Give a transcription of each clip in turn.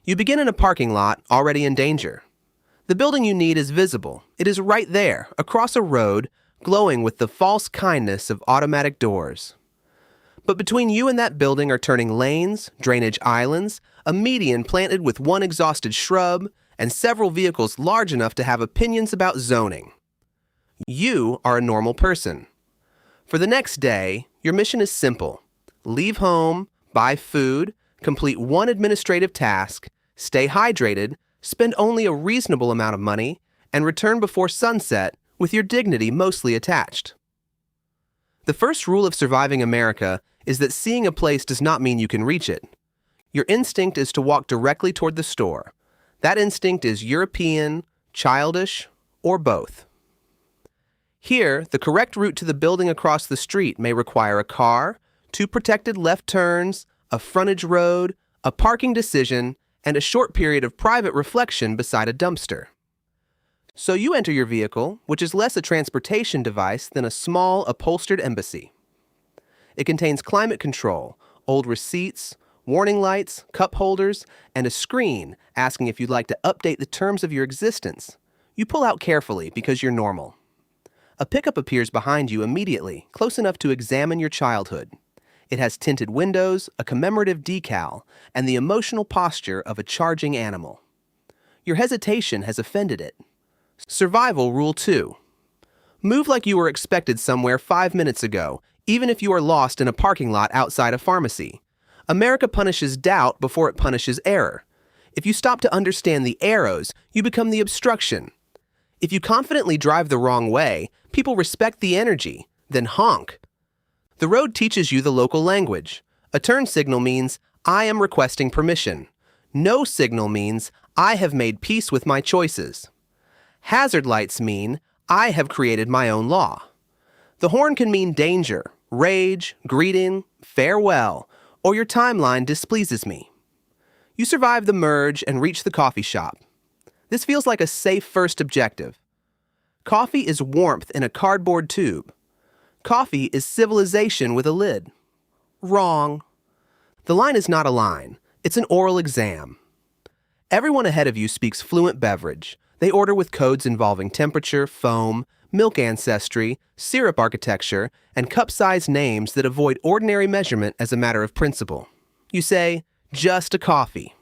You begin in a parking lot already in danger. The building you need is visible. It is right there, across a road, glowing with the false kindness of automatic doors. But between you and that building are turning lanes, drainage islands, a median planted with one exhausted shrub, and several vehicles large enough to have opinions about zoning. You are a normal person. For the next day, your mission is simple. Leave home, buy food, complete one administrative task, stay hydrated, spend only a reasonable amount of money, and return before sunset with your dignity mostly attached. The first rule of surviving America is that seeing a place does not mean you can reach it. Your instinct is to walk directly toward the store. That instinct is European, childish, or both. Here, the correct route to the building across the street may require a car, 2 protected left turns, a frontage road, a parking decision, and a short period of private reflection beside a dumpster. So you enter your vehicle, which is less a transportation device than a small, upholstered embassy. It contains climate control, old receipts, warning lights, cup holders, and a screen asking if you'd like to update the terms of your existence. You pull out carefully because you're normal. A pickup appears behind you immediately, close enough to examine your childhood. It has tinted windows, a commemorative decal, and the emotional posture of a charging animal. Your hesitation has offended it. Survival Rule 2. Move like you were expected somewhere 5 minutes ago, even if you are lost in a parking lot outside a pharmacy. America punishes doubt before it punishes error. If you stop to understand the arrows, you become the obstruction. If you confidently drive the wrong way, people respect the energy, then honk. The road teaches you the local language. A turn signal means, I am requesting permission. No signal means, I have made peace with my choices. Hazard lights mean, I have created my own law. The horn can mean danger, rage, greeting, farewell, or your timeline displeases me. You survive the merge and reach the coffee shop. This feels like a safe first objective. Coffee is warmth in a cardboard tube. Coffee is civilization with a lid. Wrong. The line is not a line. It's an oral exam. Everyone ahead of you speaks fluent beverage. They order with codes involving temperature, foam, milk ancestry, syrup architecture, and cup-sized names that avoid ordinary measurement as a matter of principle. You say, just a coffee.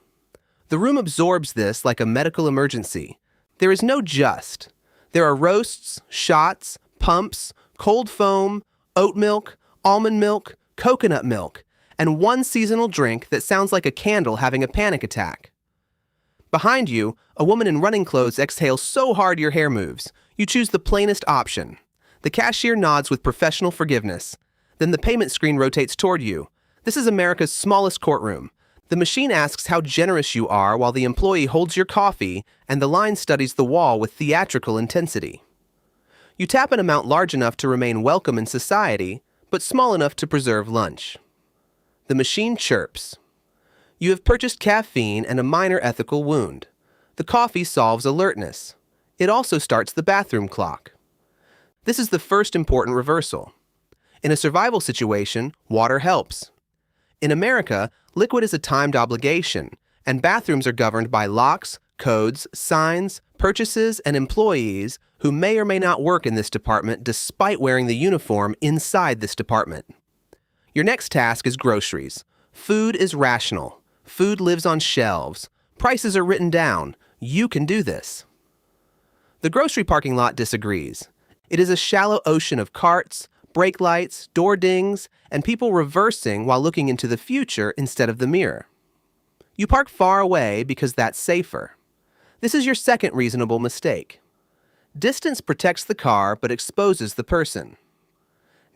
The room absorbs this like a medical emergency. There is no just. There are roasts, shots, pumps, cold foam, oat milk, almond milk, coconut milk, and one seasonal drink that sounds like a candle having a panic attack. Behind you, a woman in running clothes exhales so hard your hair moves. You choose the plainest option. The cashier nods with professional forgiveness. Then the payment screen rotates toward you. This is America's smallest courtroom. The machine asks how generous you are while the employee holds your coffee, and the line studies the wall with theatrical intensity. You tap an amount large enough to remain welcome in society, but small enough to preserve lunch. The machine chirps. You have purchased caffeine and a minor ethical wound. The coffee solves alertness. It also starts the bathroom clock. This is the first important reversal. In a survival situation, water helps. In America, liquid is a timed obligation, and bathrooms are governed by locks, codes, signs, purchases, and employees who may or may not work in this department despite wearing the uniform inside this department. Your next task is groceries. Food is rational. Food lives on shelves. Prices are written down. You can do this. The grocery parking lot disagrees. It is a shallow ocean of carts, brake lights, door dings, and people reversing while looking into the future instead of the mirror. You park far away because that's safer. This is your second reasonable mistake. Distance protects the car but exposes the person.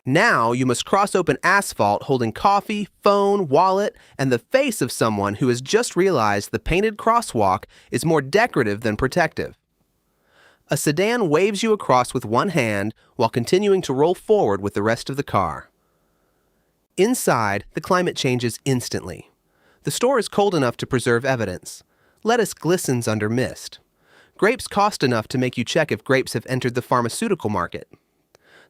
Now you must cross open asphalt holding coffee, phone, wallet, and the face of someone who has just realized the painted crosswalk is more decorative than protective. A sedan waves you across with one hand while continuing to roll forward with the rest of the car. Inside, the climate changes instantly. The store is cold enough to preserve evidence. Lettuce glistens under mist. Grapes cost enough to make you check if grapes have entered the pharmaceutical market.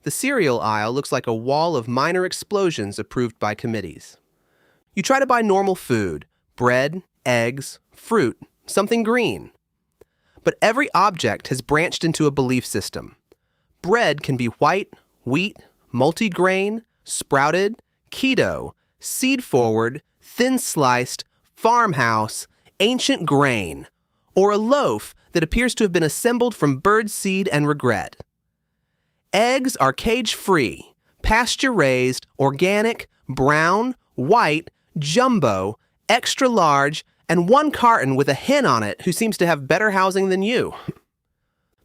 The cereal aisle looks like a wall of minor explosions approved by committees. You try to buy normal food, bread, eggs, fruit, something green. But every object has branched into a belief system. Bread can be white, wheat, multigrain, sprouted, keto, seed-forward, thin-sliced, farmhouse, ancient grain, or a loaf that appears to have been assembled from bird seed and regret. Eggs are cage-free, pasture-raised, organic, brown, white, jumbo, extra large, and one carton with a hen on it who seems to have better housing than you.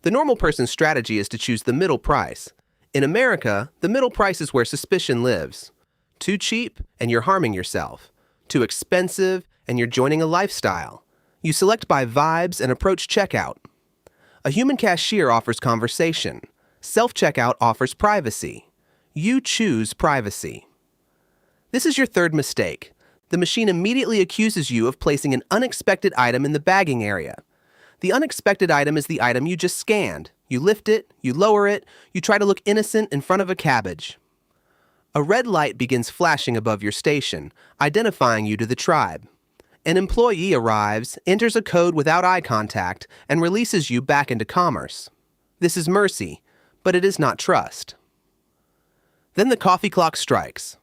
The normal person's strategy is to choose the middle price. In America, the middle price is where suspicion lives. Too cheap, and you're harming yourself. Too expensive, and you're joining a lifestyle. You select by vibes and approach checkout. A human cashier offers conversation. Self-checkout offers privacy. You choose privacy. This is your third mistake. The machine immediately accuses you of placing an unexpected item in the bagging area. The unexpected item is the item you just scanned. You lift it, you lower it, you try to look innocent in front of a cabbage. A red light begins flashing above your station, identifying you to the tribe. An employee arrives, enters a code without eye contact, and releases you back into commerce. This is mercy, but it is not trust. Then the coffee clock strikes.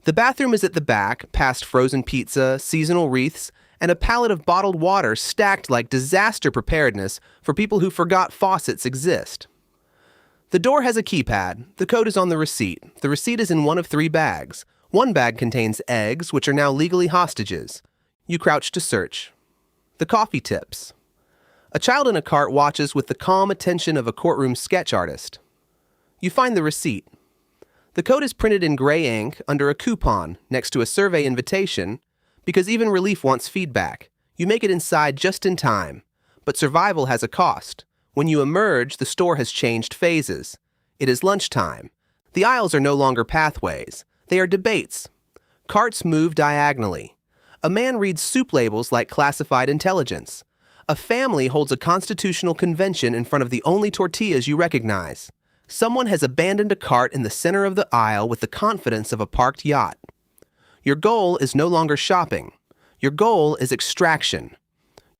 The bathroom is at the back, past frozen pizza, seasonal wreaths, and a pallet of bottled water stacked like disaster preparedness for people who forgot faucets exist. The door has a keypad. The code is on the receipt. The receipt is in one of 3 bags. One bag contains eggs, which are now legally hostages. You crouch to search. The coffee tips. A child in a cart watches with the calm attention of a courtroom sketch artist. You find the receipt. The code is printed in gray ink under a coupon next to a survey invitation because even relief wants feedback. You make it inside just in time. But survival has a cost. When you emerge, the store has changed phases. It is lunchtime. The aisles are no longer pathways. They are debates. Carts move diagonally. A man reads soup labels like classified intelligence. A family holds a constitutional convention in front of the only tortillas you recognize. Someone has abandoned a cart in the center of the aisle with the confidence of a parked yacht. Your goal is no longer shopping. Your goal is extraction.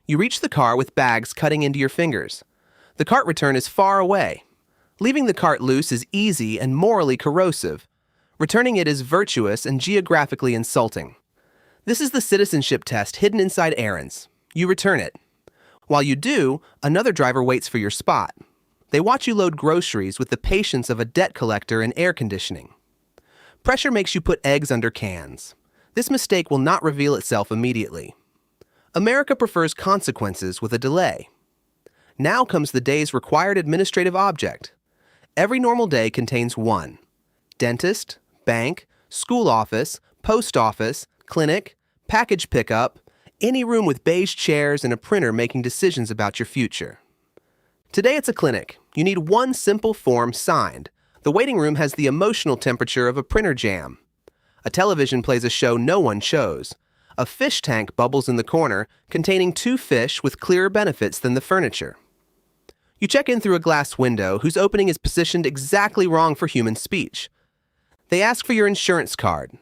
You reach the car with bags cutting into your fingers. The cart return is far away. Leaving the cart loose is easy and morally corrosive. Returning it is virtuous and geographically insulting. This is the citizenship test hidden inside errands. You return it. While you do, another driver waits for your spot. They watch you load groceries with the patience of a debt collector in air conditioning. Pressure makes you put eggs under cans. This mistake will not reveal itself immediately. America prefers consequences with a delay. Now comes the day's required administrative object. Every normal day contains 1. Dentist, bank, school office, post office, clinic, package pickup, any room with beige chairs and a printer making decisions about your future. Today it's a clinic. You need 1 simple form signed. The waiting room has the emotional temperature of a printer jam. A television plays a show no one chose. A fish tank bubbles in the corner, containing 2 fish with clearer benefits than the furniture. You check in through a glass window whose opening is positioned exactly wrong for human speech. They ask for your insurance card,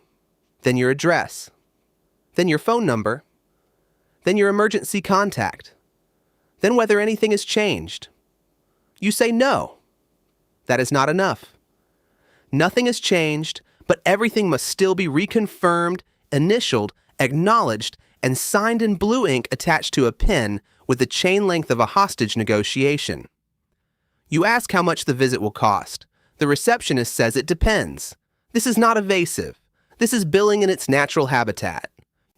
then your address, then your phone number, then your emergency contact, then whether anything has changed. You say no. That is not enough. Nothing has changed, but everything must still be reconfirmed, initialed, acknowledged, and signed in blue ink attached to a pen with the chain length of a hostage negotiation. You ask how much the visit will cost. The receptionist says it depends. This is not evasive. This is billing in its natural habitat.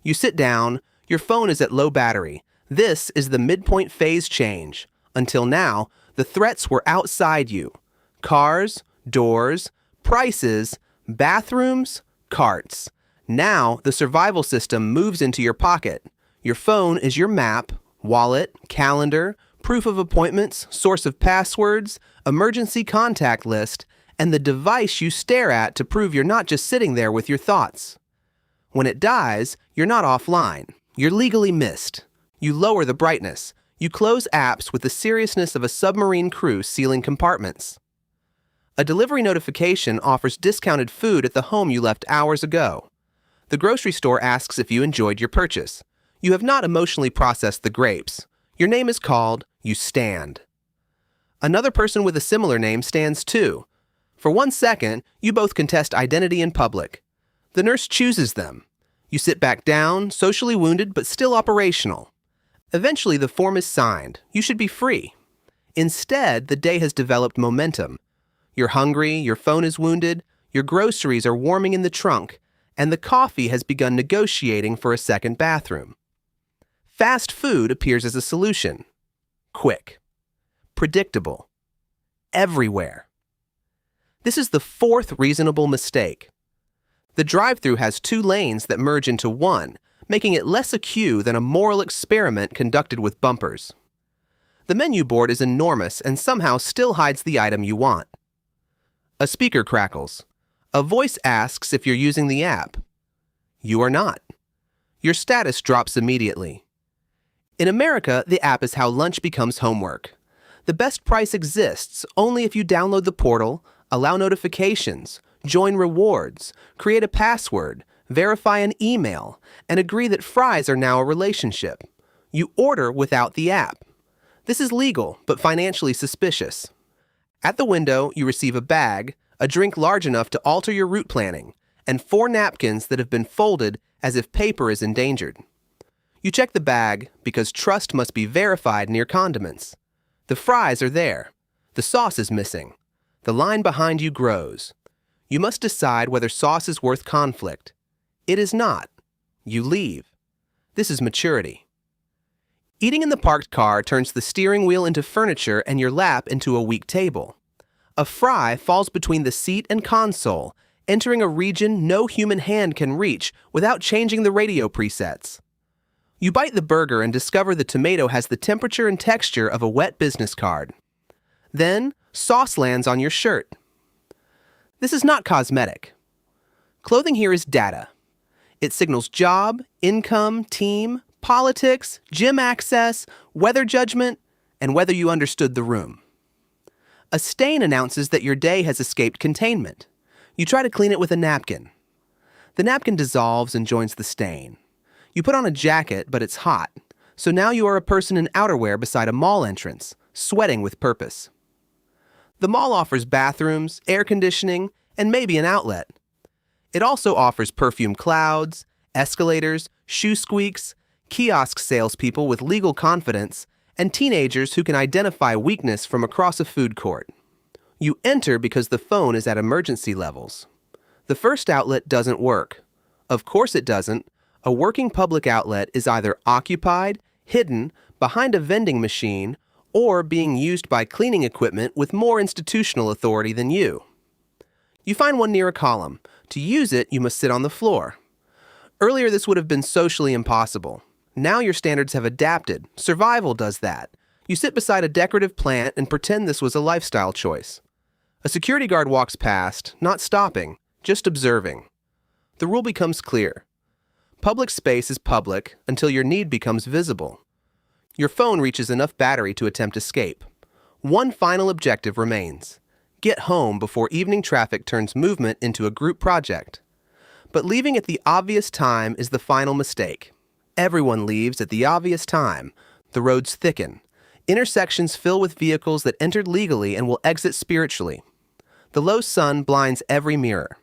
You sit down. Your phone is at low battery. This is the midpoint phase change. Until now, the threats were outside you. Cars, doors, prices, bathrooms, carts. Now, the survival system moves into your pocket. Your phone is your map, wallet, calendar, proof of appointments, source of passwords, emergency contact list, and the device you stare at to prove you're not just sitting there with your thoughts. When it dies, you're not offline. You're legally missed. You lower the brightness. You close apps with the seriousness of a submarine crew sealing compartments. A delivery notification offers discounted food at the home you left hours ago. The grocery store asks if you enjoyed your purchase. You have not emotionally processed the grapes. Your name is called, you stand. Another person with a similar name stands too. For 1 second, you both contest identity in public. The nurse chooses them. You sit back down, socially wounded but still operational. Eventually, the form is signed. You should be free. Instead, the day has developed momentum. You're hungry, your phone is wounded, your groceries are warming in the trunk, and the coffee has begun negotiating for a second bathroom. Fast food appears as a solution. Quick. Predictable. Everywhere. This is the 4th reasonable mistake. The drive-thru has 2 lanes that merge into one, making it less a queue than a moral experiment conducted with bumpers. The menu board is enormous and somehow still hides the item you want. A speaker crackles. A voice asks if you're using the app. You are not. Your status drops immediately. In America, the app is how lunch becomes homework. The best price exists only if you download the portal, allow notifications, join rewards, create a password, verify an email, and agree that fries are now a relationship. You order without the app. This is legal, but financially suspicious. At the window, you receive a bag, a drink large enough to alter your route planning, and 4 napkins that have been folded as if paper is endangered. You check the bag because trust must be verified near condiments. The fries are there. The sauce is missing. The line behind you grows. You must decide whether sauce is worth conflict. It is not. You leave. This is maturity. Eating in the parked car turns the steering wheel into furniture and your lap into a weak table. A fry falls between the seat and console, entering a region no human hand can reach without changing the radio presets. You bite the burger and discover the tomato has the temperature and texture of a wet business card. Then, sauce lands on your shirt. This is not cosmetic. Clothing here is data. It signals job, income, team, politics, gym access, weather judgment, and whether you understood the room. A stain announces that your day has escaped containment. You try to clean it with a napkin. The napkin dissolves and joins the stain. You put on a jacket, but it's hot, so now you are a person in outerwear beside a mall entrance, sweating with purpose. The mall offers bathrooms, air conditioning, and maybe an outlet. It also offers perfume clouds, escalators, shoe squeaks, kiosk salespeople with legal confidence, and teenagers who can identify weakness from across a food court. You enter because the phone is at emergency levels. The first outlet doesn't work. Of course it doesn't. A working public outlet is either occupied, hidden, behind a vending machine, or being used by cleaning equipment with more institutional authority than you. You find one near a column. To use it, you must sit on the floor. Earlier, this would have been socially impossible. Now your standards have adapted. Survival does that. You sit beside a decorative plant and pretend this was a lifestyle choice. A security guard walks past, not stopping, just observing. The rule becomes clear. Public space is public until your need becomes visible. Your phone reaches enough battery to attempt escape. One final objective remains. Get home before evening traffic turns movement into a group project. But leaving at the obvious time is the final mistake. Everyone leaves at the obvious time. The roads thicken. Intersections fill with vehicles that entered legally and will exit spiritually. The low sun blinds every mirror.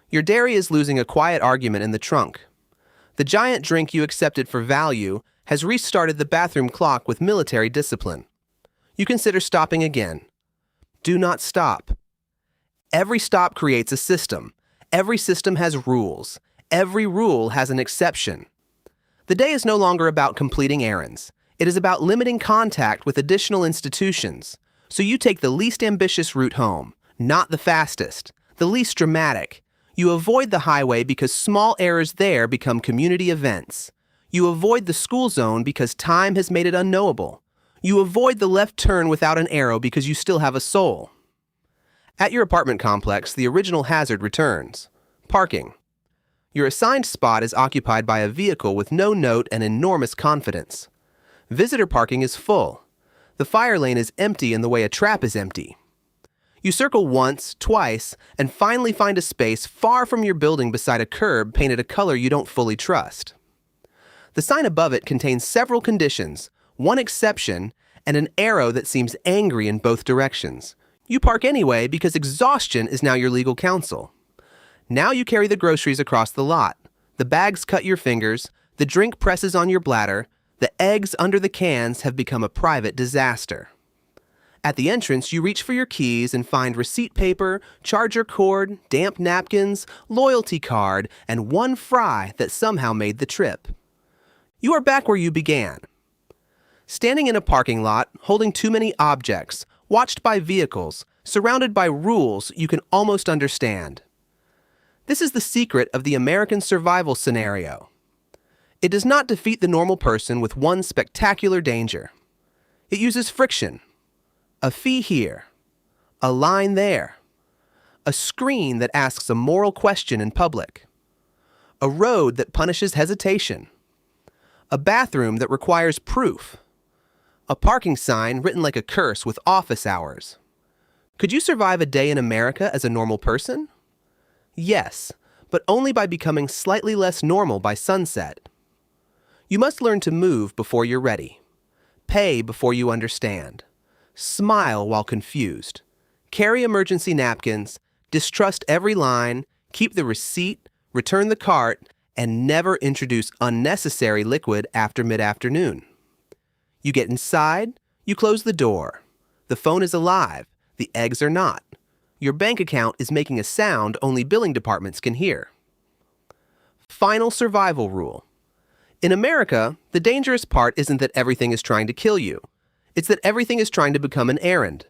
Your dairy is losing a quiet argument in the trunk. The giant drink you accepted for value has restarted the bathroom clock with military discipline. You consider stopping again. Do not stop. Every stop creates a system. Every system has rules. Every rule has an exception. The day is no longer about completing errands. It is about limiting contact with additional institutions. So you take the least ambitious route home, not the fastest, the least dramatic. You avoid the highway because small errors there become community events. You avoid the school zone because time has made it unknowable. You avoid the left turn without an arrow because you still have a soul. At your apartment complex, the original hazard returns. Parking. Your assigned spot is occupied by a vehicle with no note and enormous confidence. Visitor parking is full. The fire lane is empty in the way a trap is empty. You circle once, twice, and finally find a space far from your building beside a curb painted a color you don't fully trust. The sign above it contains several conditions, one exception, and an arrow that seems angry in both directions. You park anyway because exhaustion is now your legal counsel. Now you carry the groceries across the lot. The bags cut your fingers, the drink presses on your bladder, the eggs under the cans have become a private disaster. At the entrance, you reach for your keys and find receipt paper, charger cord, damp napkins, loyalty card, and one fry that somehow made the trip. You are back where you began. Standing in a parking lot, holding too many objects, watched by vehicles, surrounded by rules you can almost understand. This is the secret of the American survival scenario. It does not defeat the normal person with one spectacular danger. It uses friction. A fee here, a line there, a screen that asks a moral question in public, a road that punishes hesitation, a bathroom that requires proof, a parking sign written like a curse with office hours. Could you survive a day in America as a normal person? Yes, but only by becoming slightly less normal by sunset. You must learn to move before you're ready, pay before you understand. Smile while confused. Carry emergency napkins, distrust every line, keep the receipt, return the cart, and never introduce unnecessary liquid after mid-afternoon. You get inside, you close the door. The phone is alive, the eggs are not. Your bank account is making a sound only billing departments can hear. Final survival rule. In America, the dangerous part isn't that everything is trying to kill you. It's that everything is trying to become an errand,